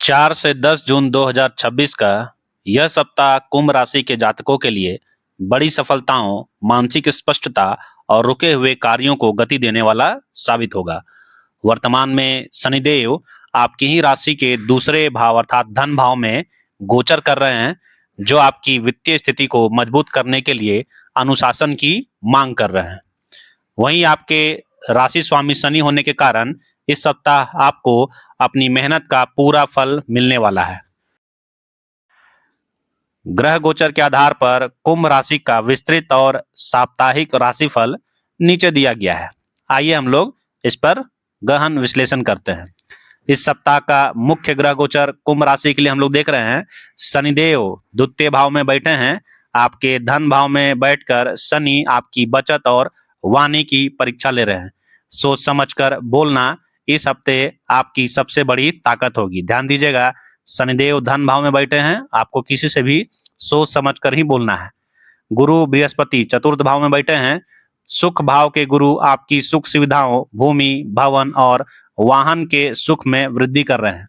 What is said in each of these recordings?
4 से 10 जून 2026 का यह सप्ताह कुंभ राशि के जातकों के लिए बड़ी सफलताओं, मानसिक स्पष्टता और रुके हुए कार्यों को गति देने वाला साबित होगा। वर्तमान में शनिदेव आपकी ही राशि के दूसरे भाव अर्थात धन भाव में गोचर कर रहे हैं, जो आपकी वित्तीय स्थिति को मजबूत करने के लिए अनुशासन की मांग कर रहे हैं। वहीं आपके राशि स्वामी शनि होने के कारण इस सप्ताह आपको अपनी मेहनत का पूरा फल मिलने वाला है। ग्रह गोचर के आधार पर कुंभ राशि का विस्तृत और साप्ताहिक राशिफल नीचे दिया गया है। आइए हम लोग इस पर गहन विश्लेषण करते हैं। इस सप्ताह का मुख्य ग्रह गोचर कुंभ राशि के लिए हम लोग देख रहे हैं। शनिदेव द्वितीय भाव में बैठे हैं। आपके धन भाव में बैठकर शनि आपकी बचत और वाणी की परीक्षा ले रहे हैं। सोच समझकर बोलना इस हफ्ते आपकी सबसे बड़ी ताकत होगी। ध्यान दीजिएगा, शनिदेव धन भाव में बैठे हैं, आपको किसी से भी सोच समझकर ही बोलना है। गुरु बृहस्पति चतुर्थ भाव में बैठे हैं। सुख भाव के गुरु आपकी सुख सुविधाओं, भूमि, भवन और वाहन के सुख में वृद्धि कर रहे हैं।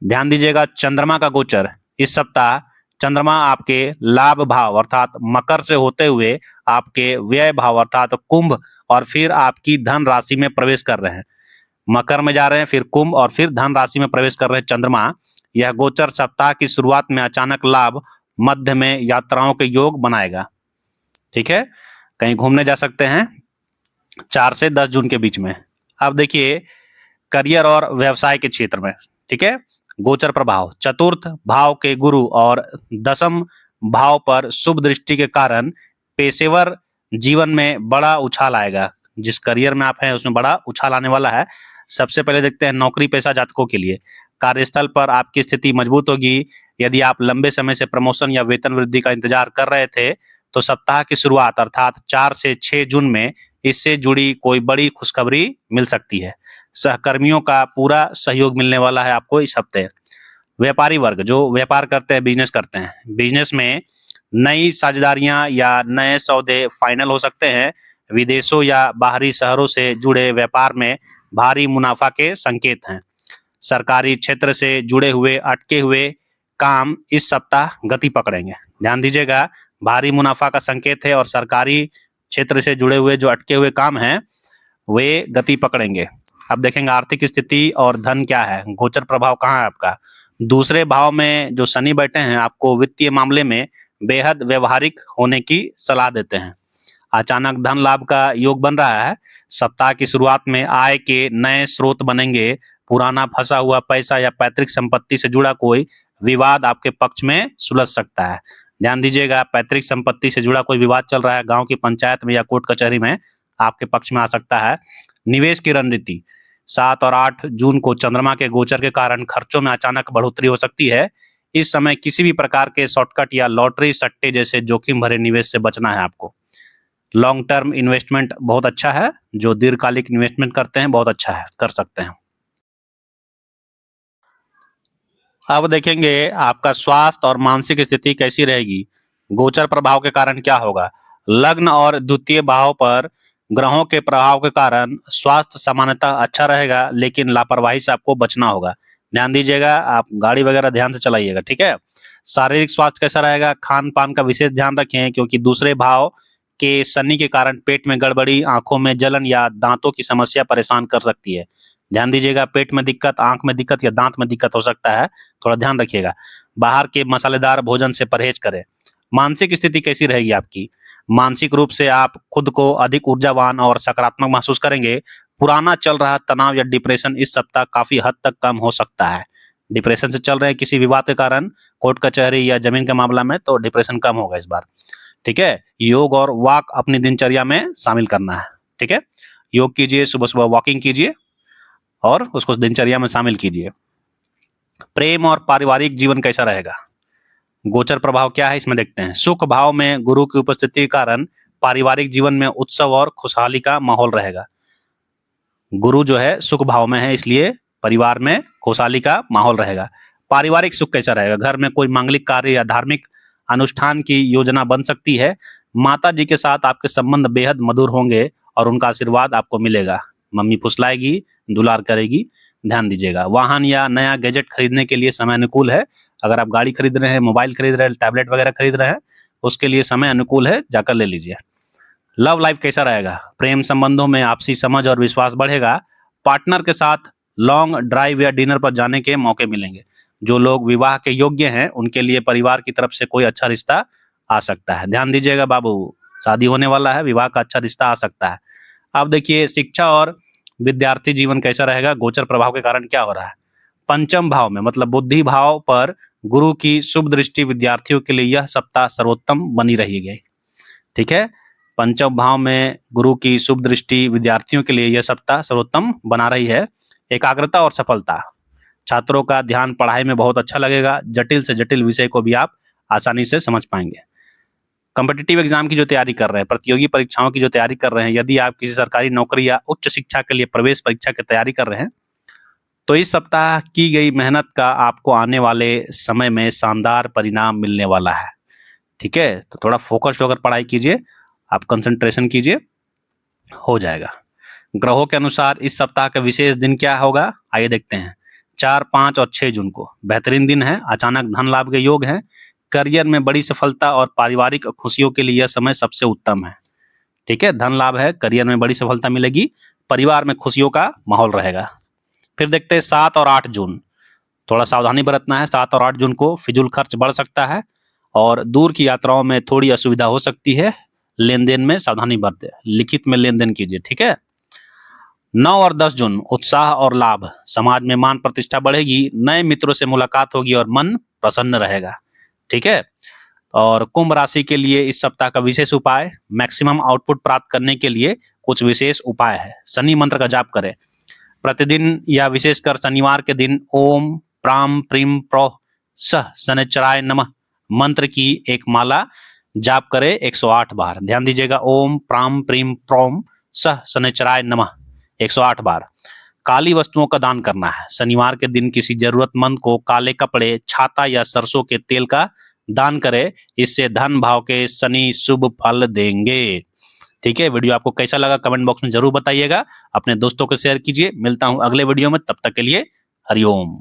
ध्यान दीजिएगा, चंद्रमा का गोचर इस सप्ताह चंद्रमा आपके लाभ भाव अर्थात मकर से होते हुए आपके व्यय भाव अर्थात कुंभ और फिर आपकी धन राशि में प्रवेश कर रहे हैं। मकर में जा रहे हैं, फिर कुंभ और फिर धन राशि में प्रवेश कर रहे हैं चंद्रमा। यह गोचर सप्ताह की शुरुआत में अचानक लाभ, मध्य में यात्राओं के योग बनाएगा। ठीक है, कहीं घूमने जा सकते हैं 4 से 10 जून के बीच में। अब देखिए करियर और व्यवसाय के क्षेत्र में, ठीक है, गोचर प्रभाव चतुर्थ भाव के गुरु और दसम भाव पर शुभ दृष्टि के कारण पेशेवर जीवन में बड़ा उछाल आएगा। जिस करियर में आप हैं उसमें बड़ा उछाल आने वाला है। सबसे पहले देखते हैं नौकरी पेशा जातकों के लिए। कार्यस्थल पर आपकी स्थिति मजबूत होगी। यदि आप लंबे समय से प्रमोशन या वेतन वृद्धि का इंतजार कर रहे थे तो सप्ताह की शुरुआत अर्थात 4 से 6 जून में इससे जुड़ी कोई बड़ी खुशखबरी मिल सकती है। सहकर्मियों का पूरा सहयोग मिलने वाला है आपको इस हफ्ते। व्यापारी वर्ग जो व्यापार करते हैं, बिजनेस करते हैं, बिजनेस में नई साझेदारियां या नए सौदे फाइनल हो सकते हैं। विदेशों या बाहरी शहरों से जुड़े व्यापार में भारी मुनाफा के संकेत हैं। सरकारी क्षेत्र से जुड़े हुए अटके हुए काम इस सप्ताह गति पकड़ेंगे। ध्यान दीजिएगा, भारी मुनाफा का संकेत है और सरकारी क्षेत्र से जुड़े हुए जो अटके हुए काम हैं वे गति पकड़ेंगे। अब देखेंगे आर्थिक स्थिति और धन क्या है। गोचर प्रभाव कहाँ है आपका? दूसरे भाव में जो शनि बैठे हैं आपको वित्तीय मामले में बेहद व्यवहारिक होने की सलाह देते हैं। अचानक धन लाभ का योग बन रहा है। सप्ताह की शुरुआत में आय के नए स्रोत बनेंगे। पुराना फंसा हुआ पैसा या पैतृक संपत्ति से जुड़ा कोई विवाद आपके पक्ष में सुलझ सकता है। ध्यान दीजिएगा, पैतृक संपत्ति से जुड़ा कोई विवाद चल रहा है गांव की पंचायत में या कोर्ट कचहरी में, आपके पक्ष में आ सकता है। निवेश की रणनीति 7 और 8 जून को चंद्रमा के गोचर के कारण खर्चों में अचानक बढ़ोतरी हो सकती है। इस समय किसी भी प्रकार के शॉर्टकट या लॉटरी सट्टे जैसे जोखिम भरे निवेश से बचना है आपको। लॉन्ग टर्म इन्वेस्टमेंट बहुत अच्छा है, जो दीर्घकालिक इन्वेस्टमेंट करते हैं बहुत अच्छा है, कर सकते हैं। अब देखेंगे आपका स्वास्थ्य और मानसिक स्थिति कैसी रहेगी। गोचर प्रभाव के कारण क्या होगा। लग्न और द्वितीय भाव पर ग्रहों के प्रभाव के कारण स्वास्थ्य सामान्यतः अच्छा रहेगा, लेकिन लापरवाही से आपको बचना होगा। ध्यान दीजिएगा, आप गाड़ी वगैरह ध्यान से चलाइएगा, ठीक है। शारीरिक स्वास्थ्य कैसा रहेगा। खान पान का विशेष ध्यान रखें, क्योंकि दूसरे भाव के शनि के कारण पेट में गड़बड़ी, आंखों में जलन या दांतों की समस्या परेशान कर सकती है। ध्यान दीजिएगा, पेट में दिक्कत, आंख में दिक्कत या दांत में दिक्कत हो सकता है, थोड़ा ध्यान रखिएगा। बाहर के मसालेदार भोजन से परहेज करें। मानसिक स्थिति कैसी रहेगी आपकी। मानसिक रूप से आप खुद को अधिक ऊर्जावान और सकारात्मक महसूस करेंगे। पुराना चल रहा तनाव या डिप्रेशन इस सप्ताह काफी हद तक कम हो सकता है। डिप्रेशन से चल रहे हैं किसी विवाद के कारण, कोर्ट कचहरी या जमीन के मामला में, तो डिप्रेशन कम होगा इस बार, ठीक है। योग और वॉक अपनी दिनचर्या में शामिल करना है, ठीक है। योग कीजिए, सुबह सुबह वॉकिंग कीजिए और उसको दिनचर्या में शामिल कीजिए। प्रेम और पारिवारिक जीवन कैसा रहेगा। गोचर प्रभाव क्या है इसमें देखते हैं। सुख भाव में गुरु की उपस्थिति के कारण पारिवारिक जीवन में उत्सव और खुशहाली का माहौल रहेगा। गुरु जो है सुख भाव में है, इसलिए परिवार में खुशहाली का माहौल रहेगा। पारिवारिक सुख कैसा रहेगा। घर में कोई मांगलिक कार्य या धार्मिक अनुष्ठान की योजना बन सकती है। माता जी के साथ आपके संबंध बेहद मधुर होंगे और उनका आशीर्वाद आपको मिलेगा। मम्मी फुसलाएगी, दुलार करेगी। ध्यान दीजिएगा। वाहन या नया गैजेट खरीदने के लिए समय अनुकूल है। अगर आप गाड़ी खरीद रहे हैं, मोबाइल खरीद रहे हैं, टैबलेट वगैरह खरीद रहे हैं, उसके लिए समय अनुकूल है, जाकर ले लीजिए। लव लाइफ कैसा रहेगा? प्रेम संबंधों में आपसी समझ और विश्वास बढ़ेगा। पार्टनर के साथ लॉन्ग ड्राइव या डिनर पर जाने के मौके मिलेंगे। जो लोग विवाह के योग्य हैं उनके लिए परिवार की तरफ से कोई अच्छा रिश्ता आ सकता है। ध्यान दीजिएगा बाबू, शादी होने वाला है, विवाह का अच्छा रिश्ता आ सकता है। अब देखिए शिक्षा और विद्यार्थी जीवन कैसा रहेगा? गोचर प्रभाव के कारण क्या हो रहा है? पंचम भाव में मतलब बुद्धि भाव पर गुरु की शुभ दृष्टि विद्यार्थियों के लिए यह सप्ताह सर्वोत्तम बनी रहेगी। ठीक है, पंचम भाव में गुरु की शुभ दृष्टि विद्यार्थियों के लिए यह सप्ताह सर्वोत्तम बना रही है। एकाग्रता और सफलता, छात्रों का ध्यान पढ़ाई में बहुत अच्छा लगेगा। जटिल से जटिल विषय को भी आप आसानी से समझ पाएंगे। कॉम्पिटिटिव एग्जाम की जो तैयारी कर रहे हैं, प्रतियोगी परीक्षाओं की जो तैयारी कर रहे हैं, यदि आप किसी सरकारी नौकरी या उच्च शिक्षा के लिए प्रवेश परीक्षा की तैयारी कर रहे हैं, तो इस सप्ताह की गई मेहनत का आपको आने वाले समय में शानदार परिणाम मिलने वाला है। ठीक है, तो थोड़ा फोकस्ड होकर पढ़ाई कीजिए, आप कंसंट्रेशन कीजिए, हो जाएगा। ग्रहों के अनुसार इस सप्ताह का विशेष दिन क्या होगा, आइए देखते हैं। 4, 5 और 6 जून को बेहतरीन दिन है। अचानक धन लाभ के योग हैं। करियर में बड़ी सफलता और पारिवारिक खुशियों के लिए यह समय सबसे उत्तम है। ठीक है, धन लाभ है, करियर में बड़ी सफलता मिलेगी, परिवार में खुशियों का माहौल रहेगा। फिर देखते हैं 7 और 8 जून, थोड़ा सावधानी बरतना है। 7 और 8 जून को फिजूल खर्च बढ़ सकता है और दूर की यात्राओं में थोड़ी असुविधा हो सकती है। लेन देन में सावधानी बरतें, लिखित में लेन देन कीजिए। ठीक है। 9 और 10 जून उत्साह और लाभ, समाज में मान प्रतिष्ठा बढ़ेगी, नए मित्रों से मुलाकात होगी और मन प्रसन्न रहेगा। ठीक है। और कुंभ राशि के लिए इस सप्ताह का विशेष उपाय, मैक्सिमम आउटपुट प्राप्त करने के लिए कुछ विशेष उपाय है। शनि मंत्र का जाप करें प्रतिदिन या विशेषकर शनिवार के दिन। ओम प्राम प्रीम प्रो सह शनिचराय नमः मंत्र की एक माला जाप करें 108 बार। ध्यान दीजिएगा, ओम प्राम प्रीम प्रोम सह शनिचराय नमः 108 बार। काली वस्तुओं का दान करना है। शनिवार के दिन किसी जरूरतमंद को काले कपड़े, छाता या सरसों के तेल का दान करें, इससे धन भाव के शनि शुभ फल देंगे। ठीक है, वीडियो आपको कैसा लगा कमेंट बॉक्स में जरूर बताइएगा, अपने दोस्तों को शेयर कीजिए। मिलता हूं अगले वीडियो में, तब तक के लिए हरिओम।